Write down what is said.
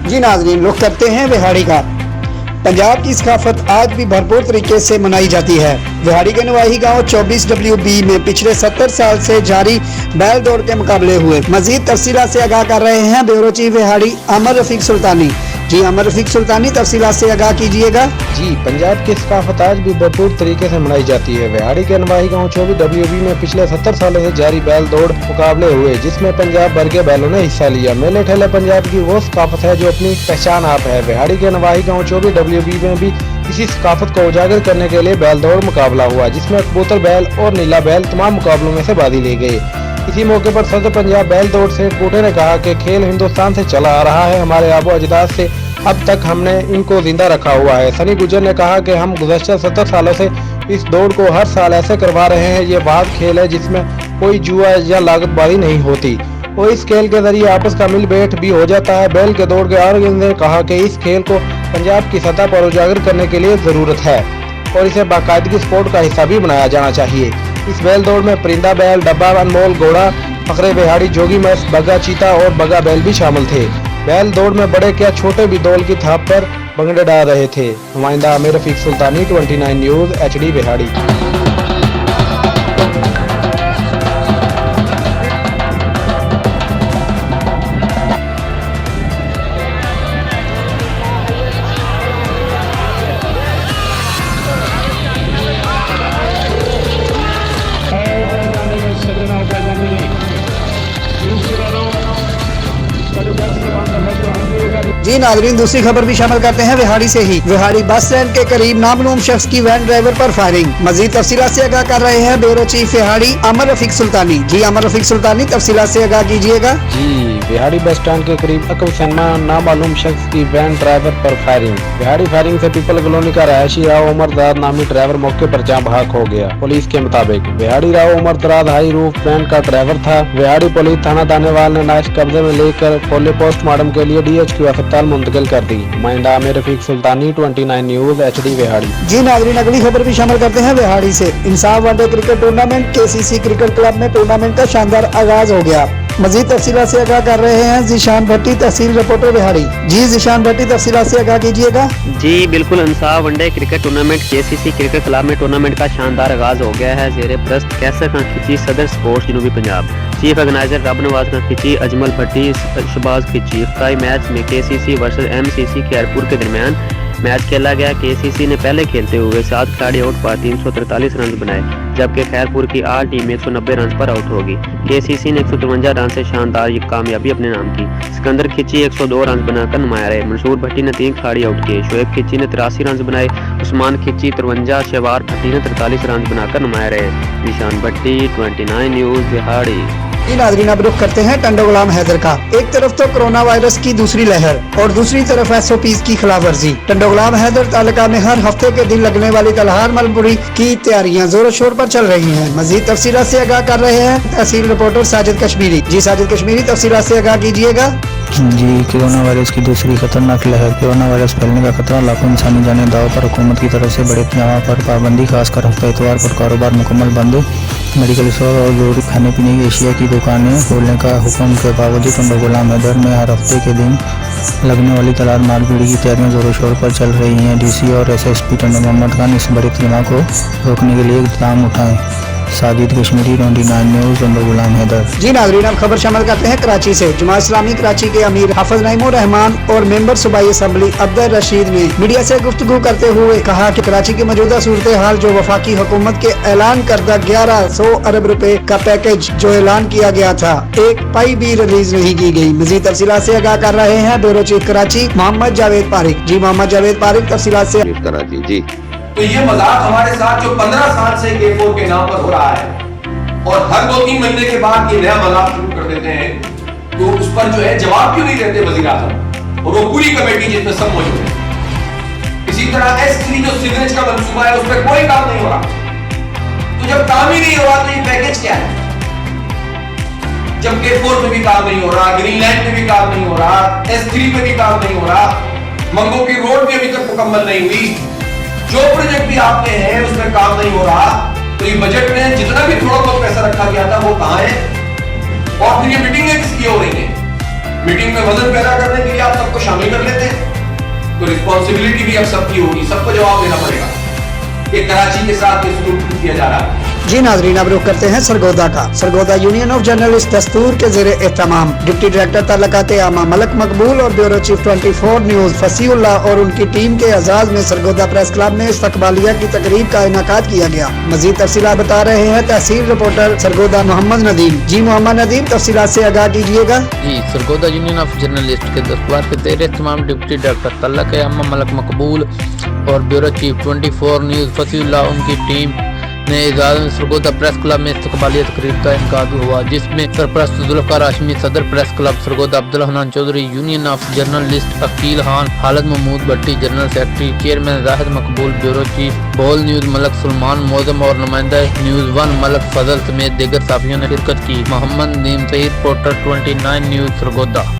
जी नाज़रीन, रुख करते हैं विहाड़ी का। पंजाब की सकाफत आज भी भरपूर तरीके से मनाई जाती है। विहाड़ी के नवाही गांव 24WB में पिछले 70 साल से जारी बैल दौड़ के मुकाबले हुए। मजीद तफसीलात से आगाह कर रहे हैं ब्यूरो चीफ विहाड़ी अमर रफीक सुल्तानी। जी अमर रफीक सुल्तानी, तफसीलात से आगाह कीजिएगा। जी, पंजाब की सकाफत आज भी भरपूर तरीके से मनाई जाती है। विहाड़ी के नवाही गांव 24WB में पिछले 70 सालों से जारी बैल दौड़ मुकाबले हुए, जिसमें पंजाब भर के बैलों ने हिस्सा लिया। मेले ठेले पंजाब की वो सकाफत है जो अपनी पहचान आप है। विहाड़ी के नवाही गांव 24WB में भी इसी सकाफत को उजागर करने के लिए बैल दौड़ मुकाबला हुआ, जिसमें कबूतर बैल और नीला बैल तमाम मुकाबलों में से बाजी ली गई। इसी मौके पर सदर पंजाब बैल दौड़ सेठ बूटे ने कहा कि खेल हिंदुस्तान से चला आ रहा है, हमारे आबो अजदाद से अब तक हमने इनको जिंदा रखा हुआ है। सनी गुजर ने कहा कि हम गुज़श्ता 70 सालों से इस दौड़ को हर साल ऐसे करवा रहे हैं। ये वाद खेल है जिसमें कोई जुआ या लागतबाजी नहीं होती और इस खेल के जरिए आपस का मिल बैठ भी हो जाता है। बैल के दौड़ के आयोजन ने कहा कि इस खेल को पंजाब की सतह पर उजागर करने के लिए ज़रूरत है और इसे बाकायदगी स्पोर्ट का हिस्सा भी बनाया जाना चाहिए। इस बैल दौड़ में परिंदा बैल, डब्बा, अनमोल घोड़ा, फखरे विहाड़ी, जोगी मैस, बगा चीता और बगा बैल भी शामिल थे। बैल दौड़ में बड़े क्या छोटे भी दौल की थाप पर भंगड़े डाल रहे थे। नुमाइंदा आमिर रफीक सुल्तानी, 29 न्यूज़, HD विहाड़ी। जी नाज़रीन, दूसरी खबर भी शामिल करते हैं विहाड़ी से ही। विहाड़ी बस स्टैंड के करीब नामलूम शख्स की वैन ड्राइवर पर फायरिंग। मजीद तफसीलात से आगाह कर रहे हैं ब्यूरो चीफ विहाड़ी अमर रफीक सुल्तानी। जी अमर रफीक सुल्तानी, तफसीलात से आगाह कीजिएगा। जी, विहाड़ी बस स्टैंड के करीब अकब सनमा नामालूम शख्स की वैन ड्राइवर पर फायरिंग। विहाड़ी फायरिंग से पीपल कॉलोनी का रहायशी राव उमर दराज नामी ड्राइवर मौके पर जाँ भाग हो गया। पुलिस के मुताबिक विहाड़ी राव उमर दराज हाई रूफ वैन का ड्राइवर था। विहाड़ी पुलिस थाना दानेवाल ने लाश कब्जे में लेकर फुल पोस्टमार्टम के लिए DHQ अस्पताल मुंतकिल कर दी। नुमाइंदा आमिर रफीक सुल्तानी, 29 न्यूज़, HD विहाड़ी। जी नाज़रीन, अगली खबर भी शामिल करते हैं विहाड़ी से। इंसाफ one day cricket tournament KCC cricket club में टूर्नामेंट का शानदार आगाज हो गया। मजीद तफसीलात से आगाह कर रहे हैं ज़ीशान भट्टी, तहसील रिपोर्टर विहाड़ी। जी ज़ीशान भट्टी, तफसीलात से आगाह कीजिएगा। जी बिल्कुल, इंसाफ one day cricket tournament KCC cricket club में टूर्नामेंट का शानदार आगाज हो गया है। ज़ेरे प्रस्त कैसर खान खिची, सदर स्पोर्ट्स जनूबी पंजाब, चीफ ऑर्गेनाइजर रब नवाज खान खिची, अजमल भट्टी, शहबाज खिची। इफ्ताही मैच में KCC वर्सेस MCC खैरपुर के दरमियान मैच खेला गया। KCC ने पहले खेलते हुए 7 खिलाड़ी आउट पर 343 रन बनाए, जबकि खैरपुर की 8 टीम 190 रन पर आउट होगी। KCC ने 153 रन से शानदार ये कामयाबी अपने नाम की। सिकंदर खिची 102 रन बनाकर नुमाया रहे। मंसूर भट्टी ने 3 खिलाड़ी आउट किए। शोएब खिची ने 83 रन बनाए। उस्मान खिची 53, शहवार भट्टी ने 43 रन बनाकर नुमाया रहे। निशान भट्टी, 29 न्यूज़ विहाड़ी। नाज़रीन, अब रुख करते हैं टंडो गुलाम हैदर का। एक तरफ तो कोरोना वायरस की दूसरी लहर और दूसरी तरफ SOPs की खिलाफ वर्जी। टंडो गुलाम हैदर तालुका में हर हफ्ते के दिन लगने वाली तलहार मलपुरी की तैयारियां जोरों शोर पर चल रही हैं। मजीद तफसीलात से आगाह कर रहे हैं तहसील रिपोर्टर साजिद कश्मीरी। जी साजिद कश्मीरी, तफसीलात से आगाह कीजिएगा। जी, कोरोना वायरस की दूसरी खतरनाक लहर। कोरोना वायरस फैलने का खतरा लाखों इंसानी जाने दाव पर हुकूमत की तरफ से बड़े पैमाने पर पाबंदी, खासकर हफ्ता इतवार पर कारोबार मुकम्मल बंद। मेडिकल स्टोर और जरूरी खाने पीने की एशिया की दुकानें खोलने का हुक्म के बावजूद टंडो गुलाम हैदर में हर हफ्ते के दिन लगने वाली तलहार मालपीड़ी की तैयारियां जोरों शोर पर चल रही हैं। DC और SSP टंडो मोहम्मद खान इस बड़े इज्तिमा को रोकने के लिए इक़दाम उठाएं। साजिद कश्मीरी, 29 न्यूज़, टंडो गुलाम हैदर। जी नाज़रीन, अब खबर शामिल करते हैं कराची से। जमात इस्लामी कराची के अमीर हाफिज नईमुर रहमान और मेंबर सूबाई असम्बली अब्दुल रशीद ने मीडिया से गुफ्तगू करते हुए कहा कि कराची की मौजूदा सूरत हाल जो वफाकी हुकूमत के ऐलान करदा 1100 अरब रुपए का पैकेज जो ऐलान किया गया था, एक पाई भी रिलीज नहीं की गई। मजीद तफसीलात से आगाह कर रहे हैं ब्यूरो चीफ कराची मोहम्मद जावेद पारिक। जी मोहम्मद जावेद पारिक, तफसीलात से कराची। जी, तो ये मजाक हमारे साथ जो 15 साल से K4 के नाम पर हो रहा है और हर 2-3 महीने के बाद ये नया मजाक शुरू कर देते हैं, तो उस पर जो है जवाब क्यों नहीं देते वजीर आज़म और वो पूरी कमेटी जिसमें सब मौजूद है। इसी तरह S3 जो सीवरेज का मंसूबा है उस पर कोई काम नहीं हो रहा। तो जब काम ही नहीं हो रहा तो ये पैकेज क्या है? जब K4 में भी काम नहीं हो रहा, ग्रीनलैंड में भी काम नहीं हो रहा, S3 में भी काम नहीं हो रहा, मंगो की रोड भी अभी तक मुकम्मल नहीं हुई, जो प्रोजेक्ट भी आपके हैं उसमें काम नहीं हो रहा, तो ये बजट में जितना भी थोड़ा बहुत पैसा रखा गया था वो कहां है? और फिर ये मीटिंगें किसकी हो रही हैं? मीटिंग में वजन पैदा करने के लिए आप सबको शामिल कर रिस्पॉन्सिबिलिटी भी अब सबकी होगी, सबको जवाब देना पड़ेगा कि कराची के साथ ये सलूक किया जा रहा है। जी नाजरीन, अब रुख करते हैं सरगोदा का। सरगोदा यूनियन ऑफ जर्नलिस्ट दस्तूर के ज़ेरे एहतमाम डिप्टी डायरेक्टर ताल्लुकात आमा मलक मकबूल और ब्यूरो चीफ 24 न्यूज़ फसीउल्लाह और उनकी टीम के एजाज में सरगोदा प्रेस क्लब में इस्तकबालिया की तकरीब का इनेकाद किया गया। मजीद तफसीलात बता रहे हैं तहसील रिपोर्टर सरगोदा मोहम्मद नदीम। जी मोहम्मद नदीम, तफसीलात से आगाह कीजिएगा। जी, सरगोदा यूनियन ऑफ जर्नलिस्ट के दस्तूर के ज़ेरे एहतमाम डिप्टी डायरेक्टर ताल्लुकात आमा मलक मकबूल और ब्यूरो चीफ 24 न्यूज़ फसीउल्लाह उनकी टीम ने एजाज में सरगोदा प्रेस क्लब में इस्तकबालिया तकरीब का इनेकाद हुआ, जिसमें सरपरस्त जुल्फ़िकार हाशमी, सदर press club Sargodha Abdul Hannan Chaudhry, union of journalist Aqeel Khan, Khalid Mahmood Bhatti, general secretary, chairman Zahid Maqbool, bureau chief Bol news Malik Salman Moazzam और नुमाइंदा न्यूज़ 1 मलक फजल समेत दीगर साफियों ने शिरकत की। मोहम्मद नदीम, सही रिपोर्टर 29 न्यूज़ सरगोदा।